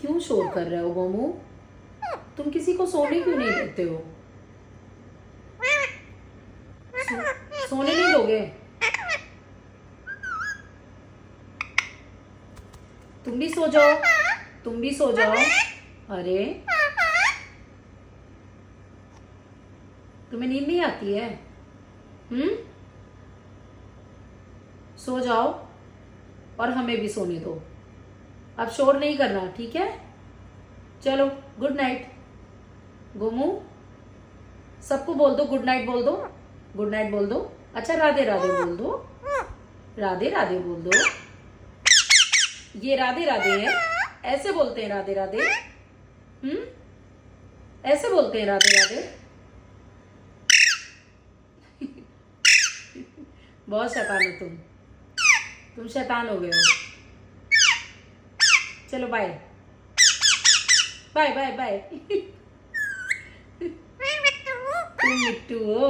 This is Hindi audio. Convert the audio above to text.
क्यों शोर कर रहे हो गोमू? तुम किसी को सोने क्यों नहीं देते हो? सोने नहीं दोगे? तुम भी सो जाओ, तुम भी सो जाओ। अरे तुम्हें नींद नहीं आती है? सो जाओ और हमें भी सोने दो। अब शोर नहीं करना, ठीक है? चलो गुड नाइट। गोमू सबको बोल दो गुड नाइट, बोल दो गुड नाइट बोल दो। अच्छा राधे राधे बोल दो, राधे राधे बोल दो। ये राधे राधे है, ऐसे बोलते हैं राधे राधे। ऐसे बोलते हैं राधे राधे। बहुत शैतान हो तुम शैतान हो गए हो। चलो बाय बाय बाय बाय। तुम मिट्टू हो।